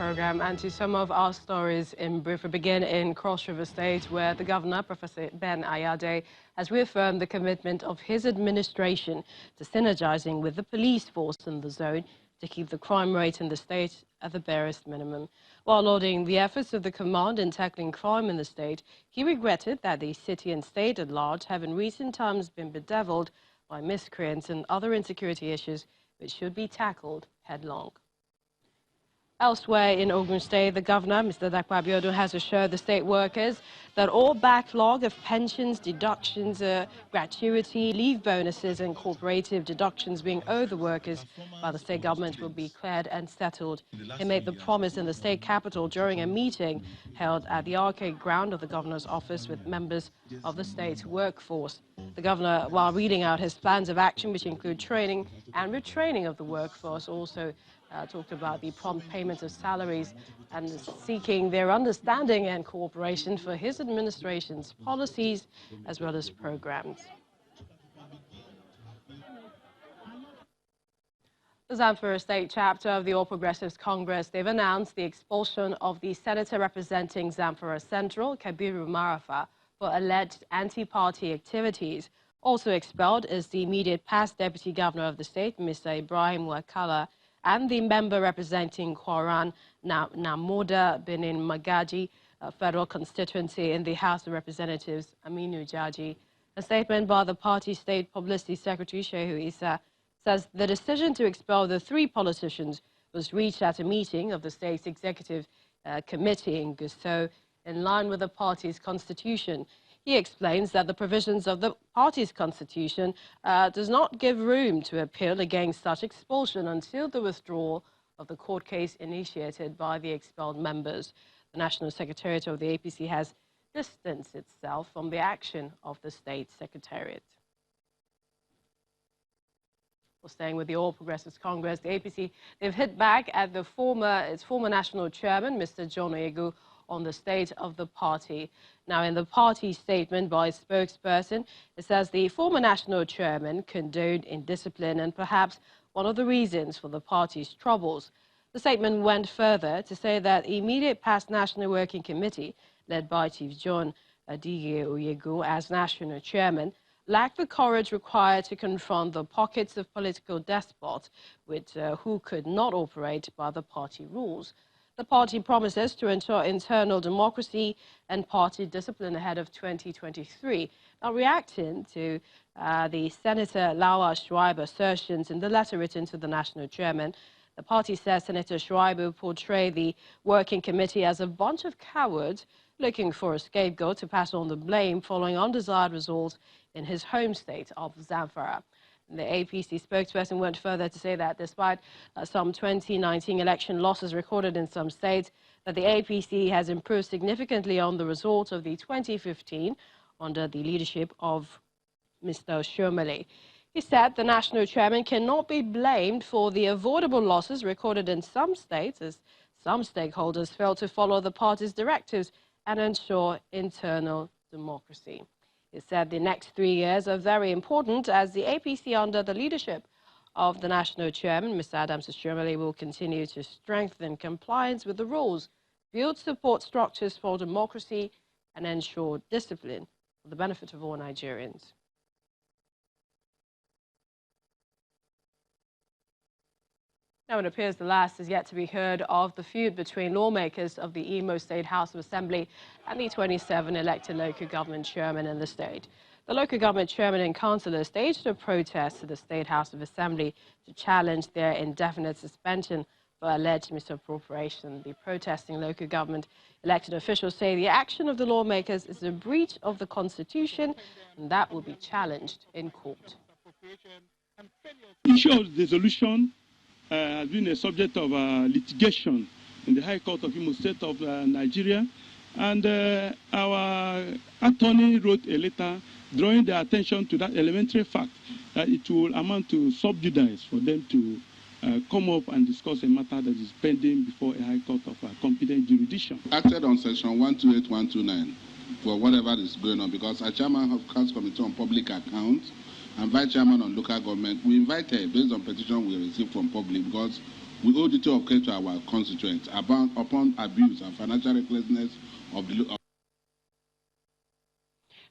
program and to some of our stories in brief. We begin in Cross River State, where the governor, Professor Ben Ayade, has reaffirmed the commitment of his administration to synergizing with the police force in the zone to keep the crime rate in the state at the barest minimum. While lauding the efforts of the command in tackling crime in the state, he regretted that the city and state at large have in recent times been bedeviled by miscreants and other insecurity issues which should be tackled headlong. Elsewhere in Ogun State, the governor, Mr. Dapo Abiodun, has assured the state workers that all backlog of pensions, deductions, gratuity, leave bonuses and cooperative deductions being owed the workers by the state government will be cleared and settled. He made the promise in the state capital during a meeting held at the arcade ground of the governor's office with members of the state's workforce. The governor, while reading out his plans of action, which include training and retraining of the workforce, also talked about the prompt payment of salaries and seeking their understanding and cooperation for his administration's policies as well as programs. The Zamfara State chapter of the All Progressives Congress, they've announced the expulsion of the senator representing Zamfara Central, Kabiru Marafa, for alleged anti-party activities. Also expelled is the immediate past deputy governor of the state, Mr. Ibrahim Wakala, and the member representing Kwaran Namoda Benin Magaji, federal constituency in the House of Representatives, Aminu Jaji. A statement by the party state publicity secretary, Shehu Issa, says the decision to expel the three politicians was reached at a meeting of the state's executive committee in Gusau, in line with the party's constitution. He explains that the provisions of the party's constitution does not give room to appeal against such expulsion until the withdrawal of the court case initiated by the expelled members. The National Secretariat of the APC has distanced itself from the action of the state secretariat. Well, staying with the All Progressives Congress, the APC, they've hit back at its former national chairman, Mr. John Oyegu, on the state of the party. Now, in the party statement by its spokesperson, it says the former national chairman condoned indiscipline and perhaps one of the reasons for the party's troubles. The statement went further to say that immediate past National Working Committee, led by Chief John Adige Oyegu as national chairman, lacked the courage required to confront the pockets of political despots who could not operate by the party rules. The party promises to ensure internal democracy and party discipline ahead of 2023. Now, reacting to the Senator Lawa Shuaibu assertions in the letter written to the national chairman, the party says Senator Shuaibu portrayed the working committee as a bunch of cowards looking for a scapegoat to pass on the blame following undesired results in his home state of Zamfara. The APC spokesperson went further to say that despite some 2019 election losses recorded in some states, that the APC has improved significantly on the results of the 2015 under the leadership of Mr. Shomale. He said the national chairman cannot be blamed for the avoidable losses recorded in some states, as some stakeholders failed to follow the party's directives and ensure internal democracy. He said the next 3 years are very important as the APC, under the leadership of the national chairman, Mr. Adams Shomale, will continue to strengthen compliance with the rules, build support structures for democracy, and ensure discipline for the benefit of all Nigerians. Now, it appears the last is yet to be heard of the feud between lawmakers of the Imo State House of Assembly and the 27 elected local government chairmen in the state. The local government chairman and councillors staged a protest to the State House of Assembly to challenge their indefinite suspension for alleged misappropriation. The protesting local government elected officials say the action of the lawmakers is a breach of the Constitution and that will be challenged in court. Issue of resolution has been a subject of litigation in the High Court of Imo State of Nigeria, and our attorney wrote a letter drawing their attention to that elementary fact that it will amount to sub judice for them to come up and discuss a matter that is pending before a High Court of competent jurisdiction. Acted on section 128, 129 for whatever is going on, because our chairman of Council Committee on Public Accounts and vice chairman on local government, we invited, based on petition we received from public, because We owe duty of care to our constituents upon abuse and financial recklessness of the.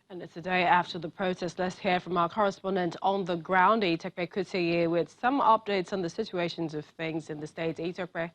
And it's a day after the protest. Let's hear from our correspondent on the ground, Itakpe Kuteye, with some updates on the situations of things in the state. Itakpe.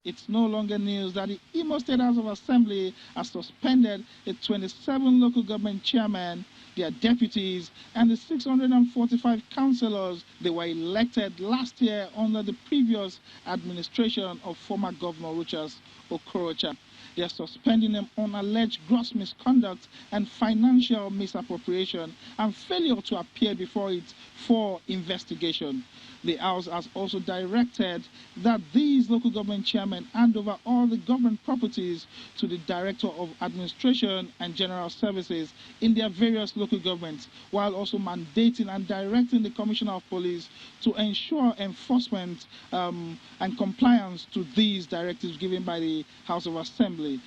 It's no longer news that the Imo State House of Assembly has suspended the 27 local government chairmen, their deputies, and the 645 councillors they were elected last year under the previous administration of former Governor Rochas Okorocha. They are suspending them on alleged gross misconduct and financial misappropriation and failure to appear before it for investigation. The House has also directed that these local government chairmen hand over all the government properties to the Director of Administration and General Services in their various local governments, while also mandating and directing the Commissioner of Police to ensure enforcement and compliance to these directives given by the House of Assembly.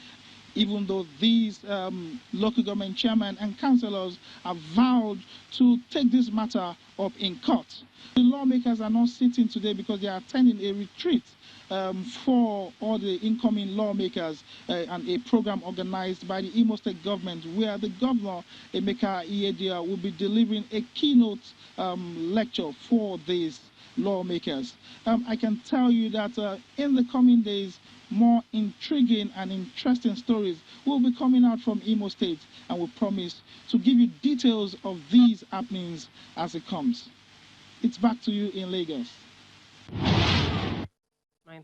Even though these local government chairmen and councillors have vowed to take this matter up in court. The lawmakers are not sitting today because they are attending a retreat for all the incoming lawmakers and a program organized by the Imo State government where the governor, Emeka Iyedia, will be delivering a keynote lecture for these lawmakers. I can tell you that in the coming days, more intriguing and interesting stories will be coming out from Imo State, and we promise to give you details of these happenings as it comes. It's back to you in Lagos.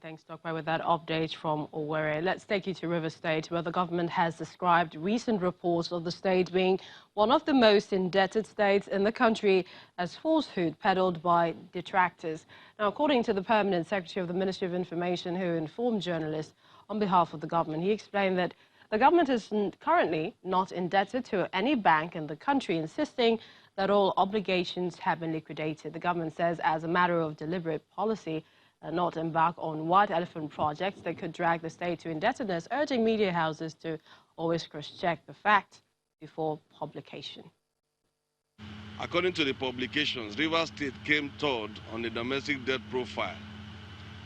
Thanks, Dr. with that update from Owerri. Let's take you to River State, where the government has described recent reports of the state being one of the most indebted states in the country as falsehood peddled by detractors. Now, according to the Permanent Secretary of the Ministry of Information, who informed journalists on behalf of the government, he explained that the government is currently not indebted to any bank in the country, insisting that all obligations have been liquidated. The government says, as a matter of deliberate policy, not embark on white elephant projects that could drag the state to indebtedness, urging media houses to always cross-check the facts before publication. According to the publications, River State came third on the domestic debt profile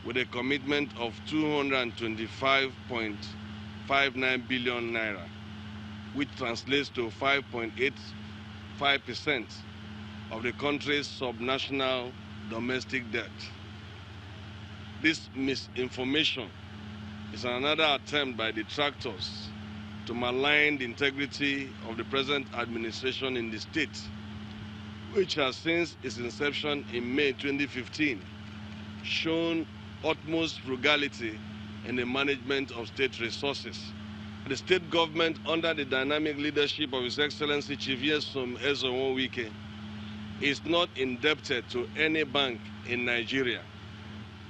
with a commitment of 225.59 billion naira, which translates to 5.85% of the country's subnational domestic debt. This misinformation is another attempt by detractors to malign the integrity of the present administration in the state, which has since its inception in May 2015 shown utmost frugality in the management of state resources. The state government, under the dynamic leadership of His Excellency Chief Nyesom Ezewonwike, is not indebted to any bank in Nigeria.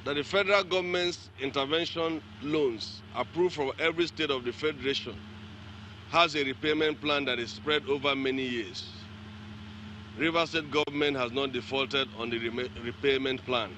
That the federal government's intervention loans approved for every state of the federation has a repayment plan that is spread over many years. River State government has not defaulted on the repayment plan.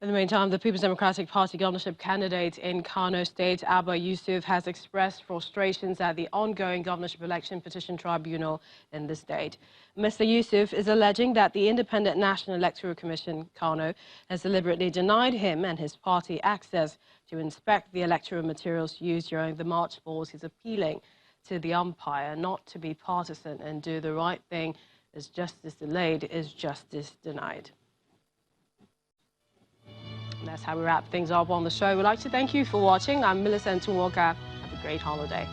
In the meantime, the People's Democratic Party governorship candidate in Kano State, Abba Yusuf, has expressed frustrations at the ongoing governorship election petition tribunal in the state. Mr. Yusuf is alleging that the Independent National Electoral Commission, Kano, has deliberately denied him and his party access to inspect the electoral materials used during the March polls. He's appealing to the umpire not to be partisan and do the right thing, as justice delayed is justice denied. And that's how we wrap things up on the show. We'd like to thank you for watching. I'm Millicent Tunwoka. Have a great holiday.